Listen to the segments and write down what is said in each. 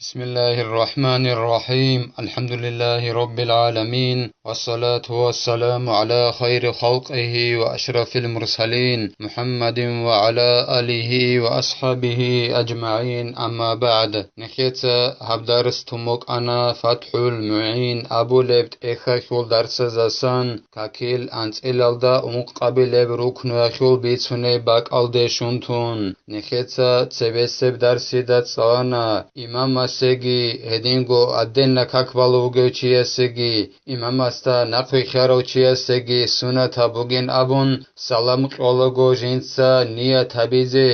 بسم الله الرحمن الرحيم الحمد لله رب العالمين والصلاة والسلام على خير خلقه وأشرف المرسلين محمد وعلى آله وأصحابه أجمعين أما بعد نخيت هبدرس تموك أنا فتح المعين أبو لبت إخاكول درس زسان كاكيل أنت إلالدا مقابل ركن وخول بيتسوني باك ألدشونتون نخيت تسبسب درسي دات صانا إمام سگی هدینگو ادن کاکبالو گوچی سگی امام استا نقوی خیرو چی سگی سنت بوگین ابون سلام قولگو جنسا نیا تبیزه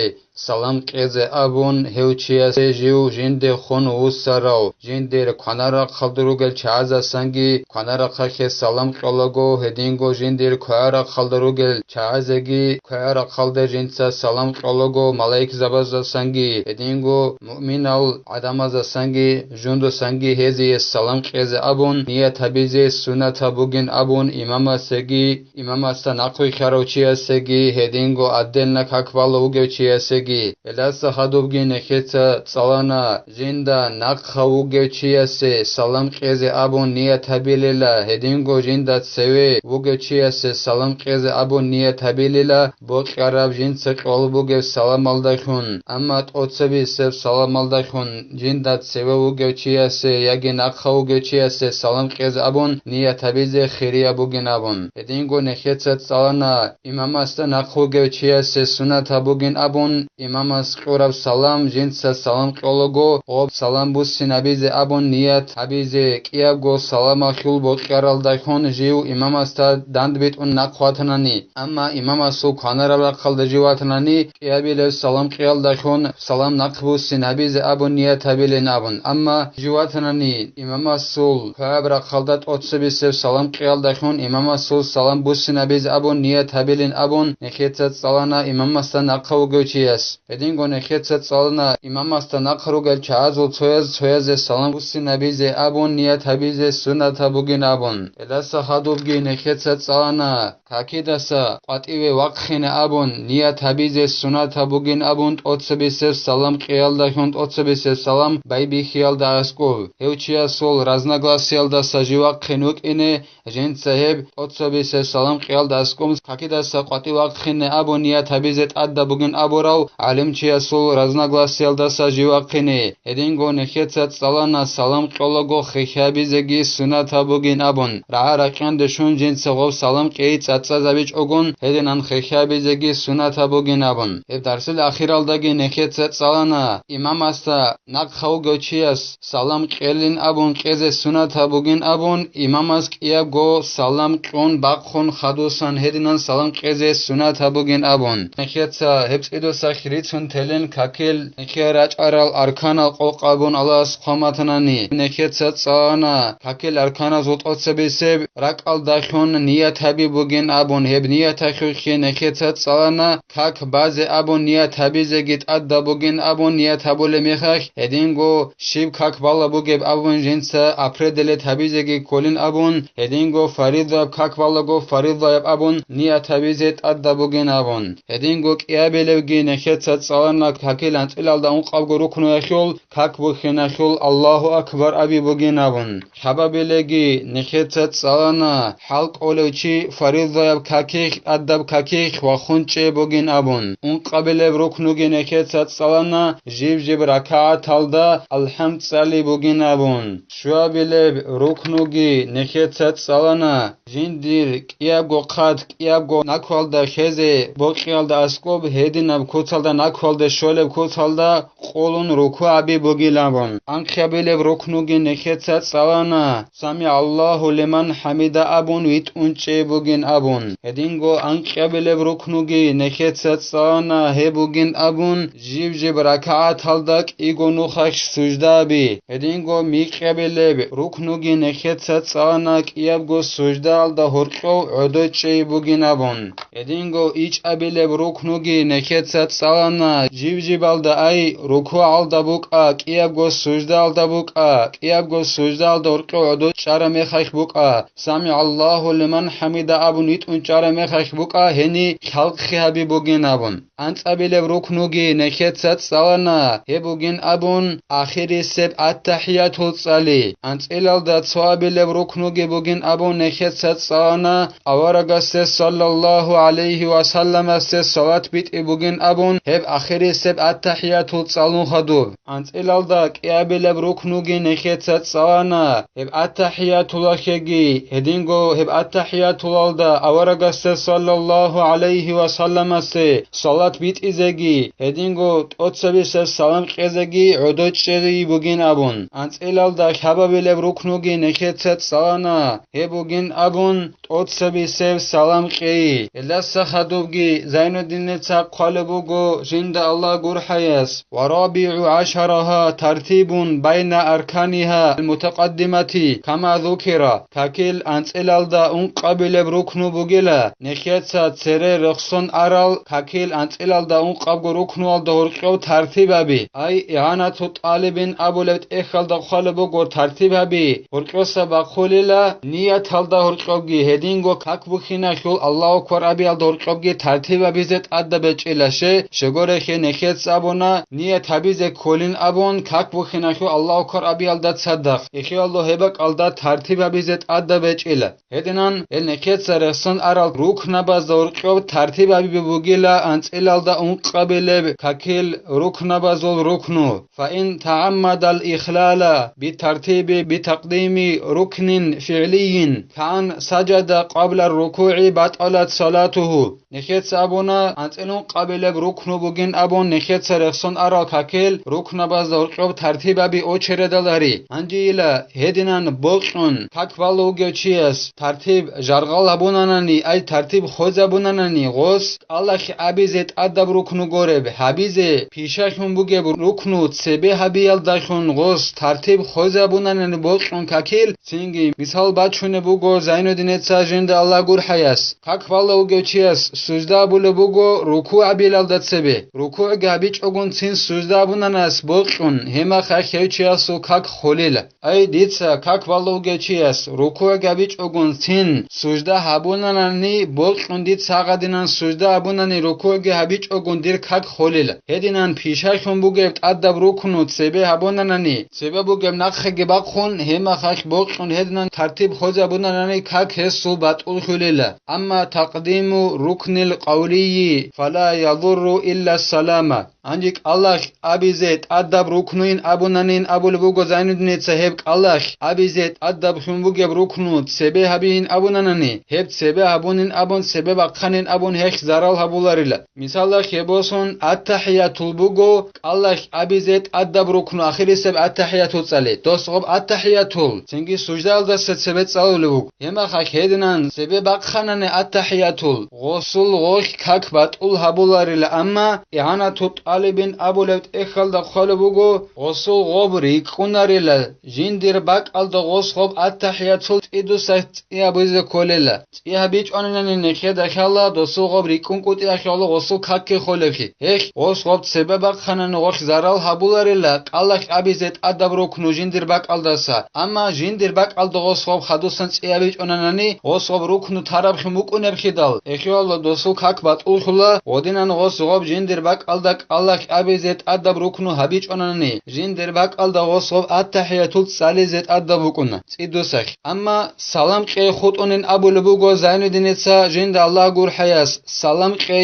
سلام قیزه ابون هوچی سجیو جند خون وسراو جندر کنارا خلدروگل چازا سنگی کنارا خخ سلام قولگو هدینگو جندر کوارا خلدروگل چازگی کوارا خلد جنسا سلام قولگو ملائک زباز سنگی هدینگو مؤمنال عدماز سنگی جندو سنگی هزی سلام قیزه ابون نیا تبیزه سنت بوگین ابون امام سگی امام استا نقوی خیرو چی سگی هدینگو ادن کاکبالو گوچی سگی الاس خدوبگی نخیت صلانا جندا نقخو گوچیاسه سلام قیزه ابون نیا تبیلیلا هدینگو جندا سوی وگوچیاسه سلام قیزه ابون نیا تبیلیلا بوق قراب جنس قلبوگه سلام الدخون اما توتسبی سب سلام الدخون جندا سوی وگوچیاسه یگی نقخو گوچیاسه سلام قیزه ابون نیا تبیزه خیری ابوگین ابون هدینگو نخیت صلانا امام است نقخو گوچیاسه سنت ابوگین ابون امام از قرب سلام جنس سلام قلگو ob salam bu sinabize abon niyat abize kiab go salama khul bot qaral dakhon jiu imam asta dandbit un naqwatnani amma imam asu kanara qalda jiwatnani kiabile salam qiyal dakhon salam naqbu sinabize abon niyat abile nabun amma jiwatnani imam asul qabra qaldat otsbise salam qiyal dakhon imam asul salam bu sinabize abon niyat abilin abon nekhetat salana imam asta naqaw gochiyas edingo nekhetat salana imam asta naqrugel چازل چویز سلام بوسی نبیزه ابون نیت هبیزه سنت بوگین ابون اداس خدوبگی نخیت سانا کاکی داسا قطعی وقخین ابون نیت هبیزه سنت بوگین ابون اتسبیس سلام قیال داشوند اتسبیس سلام بای بی خیال داسکو هوچیا سول رازنگلاسیال داسا جیواق خنوک اینه جن صاحب اتسبیس سلام قیال داسکوم کاکی داسا قطعی وقخین ابون نیت هبیزه اد بوگین ابوراو علم چیا سول رازنگلاسیال داسا جیواق خینه هدینگو نخیت صلانا سلام قلگو خیابیزگی سنت بوگین ابون را رقندشون جنس غو سلام قیت اتزابیچ اوگون هدینان خیابیزگی سنت بوگین ابون اب درس الاخیر الدگی نخیت صلانا امام استا نقخو گوچیاس سلام قلین ابون قز سنت بوگین ابون امام اس کیاب گو سلام قون باخون خدوسان هدینان سلام قز سنت بوگین ابون نخیت هبس ادو سخریتون تلن کاکل نخیراچ ارال ارکان قلقابون الله سقامتنانی نکت سانا کاکل ارکانا زوت اتسبیسب رک الدخون نیت هبی بوگین ابون هب نیت خیخی نکت سانا کاک باز ابون نیت هبی زگیت اد بوگین ابون نیت هبول میخخ هدینگو شیب کاک بالا بوگب ابون جنس اپردلت هبی زگی کولین ابون هدینگو فرید کاک بالا گو فرید ابون نیت هبی زت اد بوگین ابون هدینگو کیابلوگی نکت سانا کاکل انت الالدا اون قاب رکنو اخیول کاک بخنخول الله اکبر ابی بوگین ابون حبابلگی نخیت سانا حلق اولوچی فرید کاکیخ ادب کاکیخ و خونچه بوگین ابون اون قبل رکنوگی نخیت سانا جیب رکعت الدا الحمد سالی بوگین ابون شوابل رکنوگی نخیت سانا جندیر کیاب گو قد کیاب گو نکوالدا خزه بوقیالدا اسکوب هدینب کوتالدا نکوالدا شولب کوتالدا قولون رکو ابی بوگین ابون انخیابل رکنوگی نخیت سانا سمی الله لمن حمید ابون ویت اونچه بوگین ابون هدینگو انخیابل رکنوگی نخیت سانا he bugün abun jib rakaat haldak igo nukhach sujda bi hedingo miqabele ruknugi nekhet sanak iyab go sujda alda horqo odoche bugün abun hedingo iç abele ruknugi nekhet salana jivjibalda ay ruku alda buqa qiyab gos sujda alda buqa qiyab gos sujda alda urqodo çara mexaykh buqa sami Allahu liman hamida abun itun çara mexaykh buqa heni xalqi habi bugin abun antsabile ruknugi neketsat salana he bugin abun akhiri seb attahiyatul sali antselalda tsabile ruknugi bugin abun neketsat salana avaragaste sallallahu aleyhi ve sellem se salat bit bugin abun heb akhiri seb attahiyatul salun khadub antselalda qiyabile ruknugi neketsat salana heb attahiyatul akhegi hedingo heb attahiyatul alda avaragaste sallallahu aleyhi ve sellem se salat bit izegi hedingo totsabise salam qezegi odocheri bugin abun antselalda hababile ruknugi neketsat salana he bugin abun totsabise salam qei elasa khadubgi zainuddinetsa qalebugo jinda Allah gurhayas warabi'u asharaha tartibun bayna arkaniha almutaqaddimati kama dhukira kakil antselalda unqabile ruknu bugila neketsa tsere rxson aral kakil antselalda unqabgo ruknu alda urqev tartibabi ay i'anatu talibin abulet ekhalda qalebugo tartibabi urqosa baqulila niyat alda urqevgi hedingo kakbukhina shul Allahu akbar abi alda urqevgi tartibabi zet adda bechilashe shegore khe nekets abona niyat habize kolin abon kakbukhina shul Allahu akbar abi alda tsadaq ekhi Allah hebak alda tartibabi zet adda bechila hedinan el nekets rxson aral rukna baz urqev tartibabi bugila antselalda unqabile kakil rukna bazol ruknu fa in ta'ammada al ikhlala bi tartibi bi taqdimi ruknin fi'liyin kan sajada qabla ar ruku'i batalat salatuhu nekets abona antselun qabile ruknu bugin abon nekets rxson aral kakil rukna baz urqev tartibabi ocheredalari anjila hedinan boqun kakvalu gechias tartib jargal abunanani ay tartib khozabunanani gos Allah abizet adab ruknu gorebe habize pishashun buge ruknu sebe habiyal dashun gos tartib khozabunanani boqun kakil singi misal bachune bugo zainuddinetsa jinda Allah gurhayas kakvalu gechias sujda bule bugo ruku abilal datsebe ruku gabic ogun sin sujda bunanas boqun hema khakhechias kak kholila ay ditsa kakvalu gechias ruku gabic ogun sin sujda habunanani boqun dit sagadinan sujda abunani ruku gabic ogun dir kak kholila hedinan pishashun bugebt adab ruknu sebe habunanani sebe bugem nakhe gebaqun hema khak boqun hedinan tartib khoza bunanani kak hesu batul khulila amma taqdimu ruknil qawliyi fala yadurru illa salama anjik Allah abizet adab ruknuin abunanin abul bugo zainuddinetsa heb Allah abizet adab shumbuge ruknu sebe habin abunanani heb sebe abunin abun sebe baqanin abun hek zaral habularila misalla khebosun attahiyatul bugo Allah abizet adab ruknu akhiri seb attahiyatul tsale dosqob attahiyatul singi sujdalda sebe tsalulu hema khakedinan sebe baqanane attahiyatul ghusul ghosh kak batul habularila amma i'anatut talibin abulet ekhalda khalebugo ghusul gobri qunarila jindir baq alda ghusqob attahiyatul idusat iabize kolela iabich onanani nekheda khala dosu gobri qunquti akhala ghusul kakke kholekhi ekh ghusqob sebeba khanan ghosh zaral habularila qalak abizet adab ruknu jindir baq aldasa amma jindir baq alda ghusqob khadusan iabich onanani ghusqob ruknu tarab khumuqner khidal ekhala dosu kak batul khula odinan ghusqob jindir baq alda Allah abizet adab ruknu habich onanani jindir baq alda ghusqob attahiyatul salizet adab ukuna tsidusak amma salam qe khutonin abul bugo zainuddinetsa jinda Allah gurhayas salam qe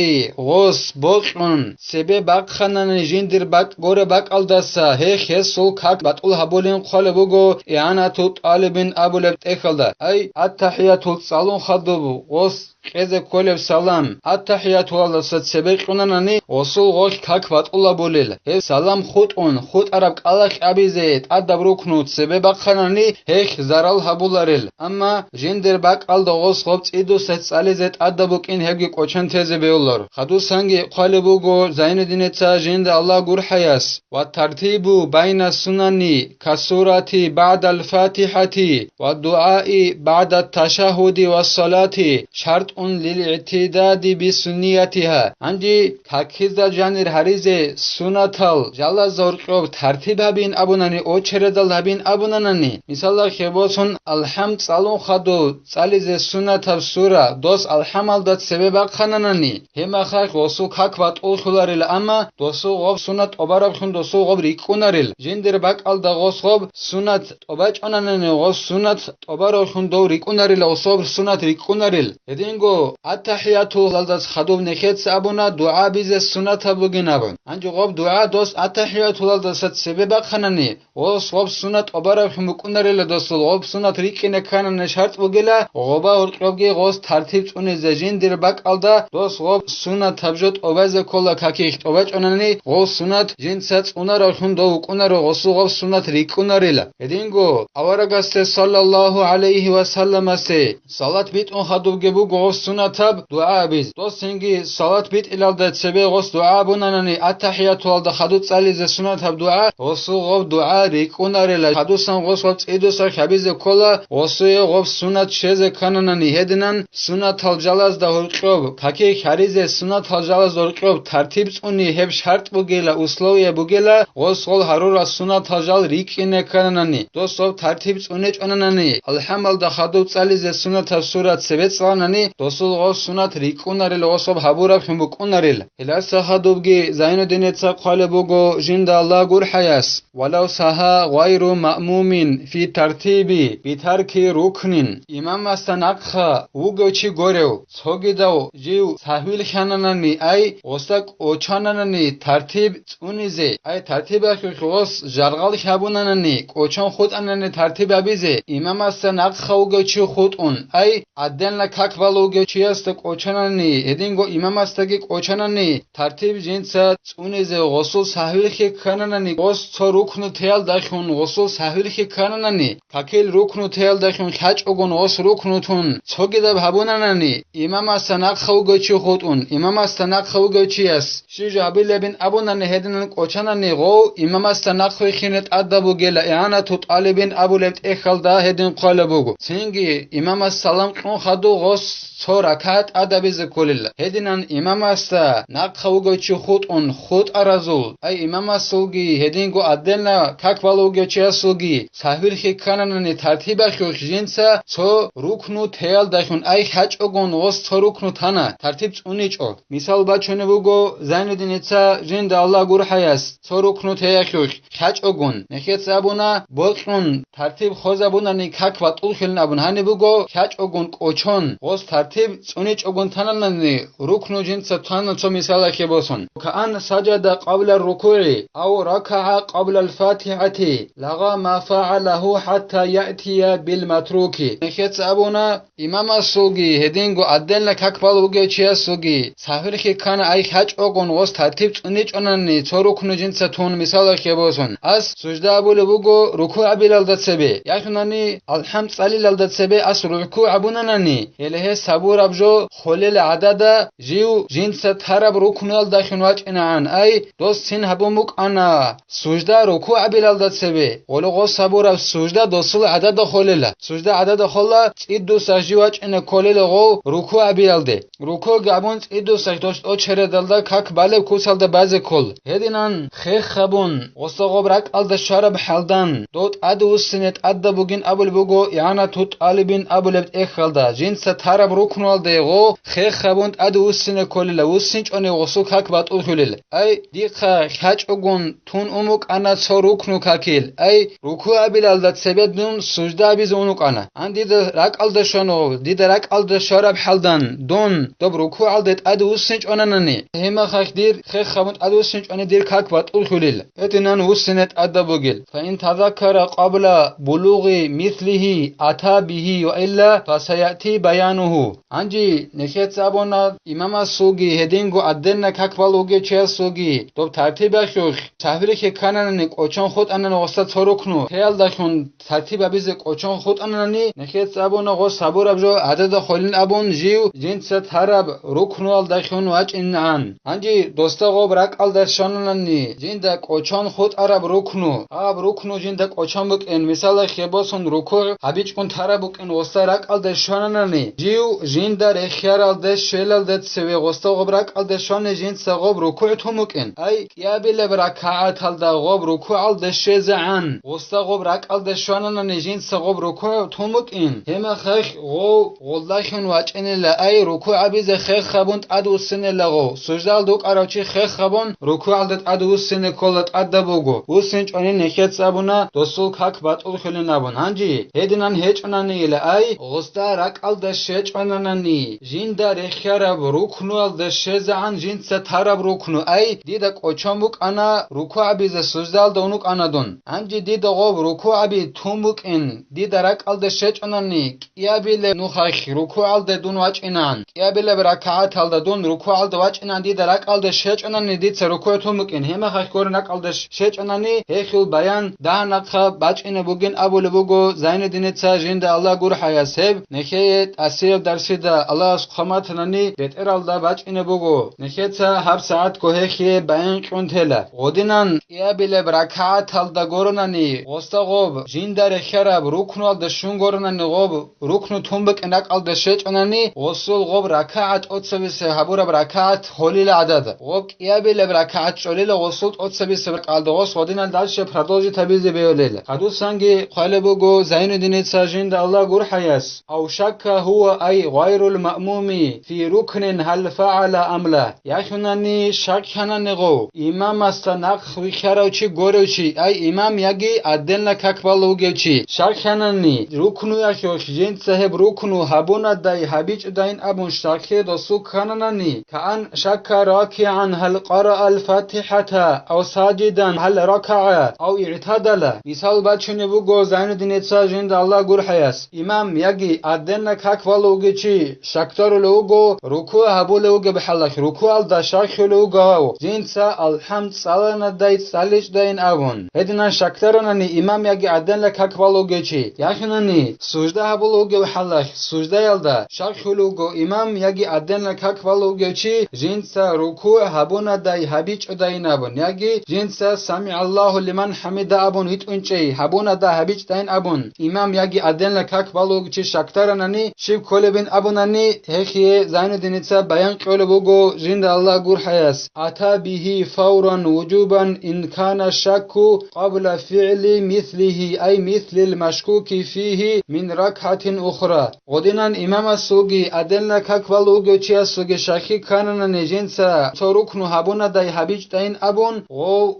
ghus boqun sebe baq khanani jindir baq gore baq aldasa he khesul kak batul habulin khole bugo i'anatu talibin abul ekhalda ay attahiyatul salun khadubu ghus qeze kolev salam attahiyatu Allah sebe qunanani osul ghosh kak kakvat ula bolil. He salam khutun khut arab qalaq abize adab ruknut sebeba khanani hek zaral habularil. Amma jinder bak alda gos xob tsidu set salizet adabukin hegi qoçan teze beullar. Khadu sangi qalibugo Zainuddinetsa jinda Allah gurhayas wa tartibu bayna sunani kasurati ba'da al-fatihati wa du'ai ba'da at-tashahhudi was-salati shartun lil-i'tidadi bi sunniyatiha. Anji kakizda janir harize sunatal jalla zorqob tartibabin abunani o cheredal habin abunanani. Misalla khebosun alhamd salun khadu salize sunatab sura dos alhamaldat sebeba khananani. Hema khak osu kakvat ulkhularil amma dosu gob sunat obarab khun dosu gob rikunaril. Jinder bak alda gos gob sunat obach onanani gos sunat obarab khun do rikunaril osob sunat rikunaril. Edingo attahiyatu aldat khadub nekhet abuna dua bize sunat abuginabun. Anju gob dua dos attahiyatu aldat sat sebeba khanani. Os gob sunat obarab khun rikunaril dosu gob sunat rikine khanani shart bugila goba urqobgi gos tartib unize jinder bak alda dos gob sunat tabjot obaze kolla kakikht obach onani gos sunat jinsat unara khun do ukunara gosu gob sunat rikunarila. Edingo awaragaste sallallahu alayhi wa sallam ase salat bit on khadubge bu gos sunatab dua biz dos sengi salat bit ilalda sebe gos dua bunanani attahiyatu alda khadut salize sunatab dua gosu gob dua rikunarila. Khadusan gos gob tsidusa khabize kolla gosu gob sunat sheze kananani hedinan sunat al jalaz da urqob kakik harize sunat al jalaz urqob tartib uni heb shart bugela usloviya bugela gos gol harura sunat al jal rikine kananani dosob tartib uni onanani alhamal da khadut salize sunat al surat sebet sanani dosul gos sunat rikunaril osob habura khumbukunaril hilasa khadubgi Zainuddinetsa qale bugo jinda Allah gurhayas walau saha ghayru ma'mumin fi tartibi bitarki ruknin imam astan akha ugochi gorev sogidao jiu sahvil khananani ay osak ochananani tartib unize ay tartiba khos jargal khabunanani qochon khud anani tartib abize imam astan akha ugochi khudun ay adenla kakval ugochi ast qochanani edingo imam astagi qochanani tartib jinsa unize ghusul sahvil khananani gos so ruknu teal dakhun ghusul sahvil khananani kakil ruknu teal dakhun khach ogon gos ruknutun sogida bhabunanani imam astan akha ugochi khudun imam astan akha ugochi as shijabilebin abunani hedinan qochanani go imam astan akha khinet adabu gela i'anatu talibin abulebt ekhalda hedin qalabugo sengi imam as-salam qon khadu gos so rakat adabiz kulil hedinan imam asta nakha ugochi khudun khud arazul ay imam asulgi hedingo adelna kakvalugochi asulgi sahvil khikananani tartiba khujinsa so ruknu teal dakhun ay khach ogon gos so ruknu thana tartib unicho misal bachone bugo Zainuddinetsa jinda Allah gurhayas so ruknu teakhuch khach ogon nekhet sabuna boqun tartib khozabunani kakvat ulkhilnabun hani bugo khach ogon qochon gos tartib unicho ogon thananani ruknu jinsa thana so misala kheboson kan sajada qabla ar-ruku'i aw raka'a qabla al-fatihati laga ma fa'alahu hatta ya'tiya bil matruki nekhet sabuna imam as-sugi hedingo adelna kakval ugochi as-sugi sahvil khikana ay khach ogon gos tartib unicho onani so ruknu jinsa thon misala kheboson as sujda bule bugo ruku'a bilaldatsebe yakunani alhamd salildatsebe as ruku'a bunanani elehe sabur abjo kholel adada jiu jinsa tarab ruknal dakhunwach inan ay dos sin habumuk ana sujda ruku'a bilaldatsebe ologo sabur ab sujda dosul adada kholela sujda adada kholla iddu sajwach ina kolele go ruku'a bilalde ruku gabun iddu sajdosh o cheredalda kak bale kusalda baze kol hedinan khe khabun osogobrak alda sharab haldan dot adu sinet adda bugin abul bugo yana tut alibin abulebt ekhalda jinsa tarab ruknalde go khe khabun adu sine kolele usinch one osu kak bat ulkhulel ay dikha khach ogun tun umuk ana so ruknu kakil ay ruku abilda sebedun sujda biz unuk ana andi da rak alda shono dida rak alda sharab haldan don dob ruku aldet adu usinch onanani hema khakdir khe khabun adu usinch one dir kak bat ulkhulel etinan usinet adda bugil fa in tadhakkara qabla bulughi mithlihi ata bihi wa illa fasayati bayanuhu anji nekhet sabona imam as-sugi hedingo adenna kakval ugochi نخيا سوغي دوب ترتيب اخوخ تحویل که کنن قوچان خود انن واسه تروکنو خیال داشون ترتیب بیز قوچان خود اننی نخیت ابون قو صبور ابجو عدد خولین ابون جیو جنس ترب رکنوال داشون واج انن انجی دوستا قو برک ال داشونننی جند قوچان خود عرب رکنو اب رکنو جند قوچان بک ان مثال خیباسون رکوع حبیج کن ترب بک ان واسه رک ال داشونننی جیو جند رخیار ال داش شلال دت سوی واسه قو برک ال داشون جنس قو رکوع تو مکن ای یا بل برکعت ال دا قو رکوع ال دشزعن واسه قو برک ال داشونننی جنس قو رکوع تو مکن هم خخ قو والله واج ان لا ای رکوع بیز خخ خبوند ادو سن لغو سجدال دوک اراچی خخ خبون رکوع ال دت ادو سن کولت ادبوگو وسنچ اون نخیت صابونا دوسول کاک باتول خل نبون هنجی هدینن هچ اننی لا ای غستا رک ال دشچ انننی جین در خراب رکنو ال دشزعن جین سترب رکنو ای دید قوچان بوک انا رکوع بیز سجدال دونوک انا دون هنجی دید قو رکوع بی تومبوک ان دید رک ال دشچ اننی یا بیل نوخخ رکوع ال دون واج انن یا بیل برکعت ال دون رکوع ال واج انن دید رک ال دشچ اننی دید رکوع تومبوک ان هم خخ کورنک ال دشچ اننی هخل بیان ده نخ باج ان بوگن ابول بوگو زین دینت جند الله گور حیاسب نخیت اسیب درسید الله سبحانه ننی بهتر ال دا باج ان بوگو نخیت هر ساعت کوه خی بیان کنتلا غدینن یا بیل برکعت ال دا گورننی وستغوب جند در خراب رکنو ال دشون گورننی غوب رکنو تومبک انک ال دشچ اننی وصل غوب رکعت اتسبس حبور برکعت خلیل عدد غوب یا بیل برکعت چلیل وصل اتسبس ال دوس غدینن دالش پردوزی تبیز بیولیل حدود سنگی خاله بوگو زین دینت جند الله گور حیاس او شک هو ای غیر المأمومی فی رکن هل فعل ام لا یخننی شک هننگو امام است نخ ویخراوچی گوروچی ای امام یگی عدل نککبالوگوچی شک هننی رکنو یخوش جند صاحب رکنو هبون دای حبیج داین ابون شاکی دسو کنننی کان شک راکعا هل قرأ الفاتحه او ساجدا هل ركع او اعتدل مثال بچنه بوگو زین دینت جند الله گور حیاس امام یگی عدل نککبالوگوچی شکتر لوگو رکوع هبولوگو بحلک رکوع ال دشاک لوگو جنس الحمد سالنا دای سالش داین ابون هدینا شکترننی امام یگی عدل نککبالوگوچی یخننی سجده هبولوگو بحلک سجده ال دا شاک لوگو امام یگی عدل نککبالوگوچی جنس رکوع هبون دای حبیج داین ابون یگی جنس سمع الله لمن حمد ابون هیت اونچی هبون دا حبیج داین ابون امام یگی عدل نککبالوگوچی شکترننی شیب کول بین ابوننی هخیه زین دینت بیان قول بوگو جند الله گور حیاس اتا به فورا وجوبا ان كان شك قبل فعل مثله ای مثل المشكوك فيه من ركعه اخرى غدینن امام سوگی عدل نککبالوگوچی سوگی شکی کنن جنس تو رکنو هبون دای حبیج داین ابون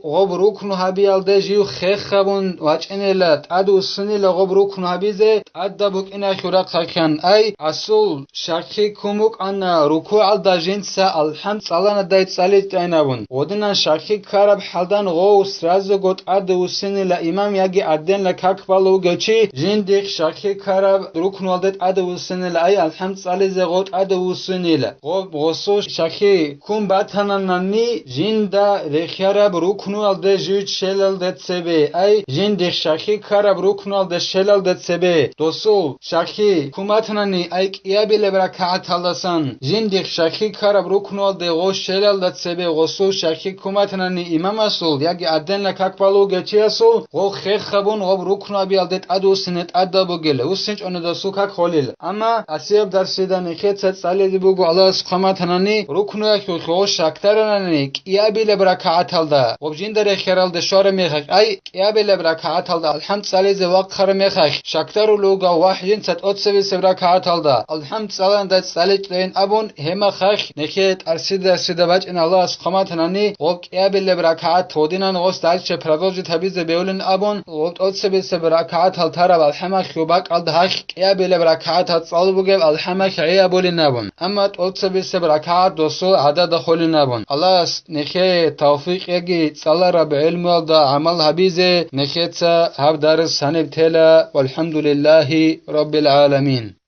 غوب رکنو هبیال دجیو خخ خبون واچنلت ادو سنیل غوب رکنو هبیزه ادبوک اینا خورق خکن ای اصل شکی کوموک ان رکوع ال دا جنس الحمد سالنا دایت سالیت داینابون غدینن شکی کرب حلدن غو سراز گوت ادو سنیل امام یگی عدل نککبالوگوچی جندیک شکی کرب رکنو ال دایت ادو سنیل ای الحمد سالیز غوت ادو سنیل غوب غسو شکی کوم باتنننی جند رخیارب رکنو ال د جوج شلل دت سبی ای جندیک شکی کرب رکنو ال د شلل دت سبی دوسول شکی کوماتننی ای یا بیل برکعت اللسان جندیک شکی کرب رکنو ال د غوش شلل دت سبی غسو شکی کوماتننی امام اصول یگی عدل نککبالوگوچی اصول غو خخ خبون غوب رکنو بیال دت ادو سنت ادبو گله وسنچ اون دسو کک خلیل اما اسیب درسیدن خیت سالی بوگو الله سبحانه رکنو یک خو شکترننی یا بیل برکعت الدا غوب جند در خیرال د شار میخک ای یا بیل برکعت الدا الحمد سالی ز وقت خر میخک شکتر لوگا واحد ست اتسوی برکعت الدا الحمد سالن دت سالی دین ابون هم خخ نخیت ارسید بچ ان الله سبحانه غوب یا بیل برکعت تودینن غوس دال چه پردوز تبیز بیولن ابون غوب اتسوی برکعت ال تراب الحمد خوبک ال حق یا بیل برکعت صال بوگل الحمد یا بولن ابون اما اتسوی برکعت دوسو عدد خلن ابون الله نخی توفیق یگی صلا رب علم ال دا عمل حبیزه نخیت هب درس سنب تلا والحمد لله رب العالمين.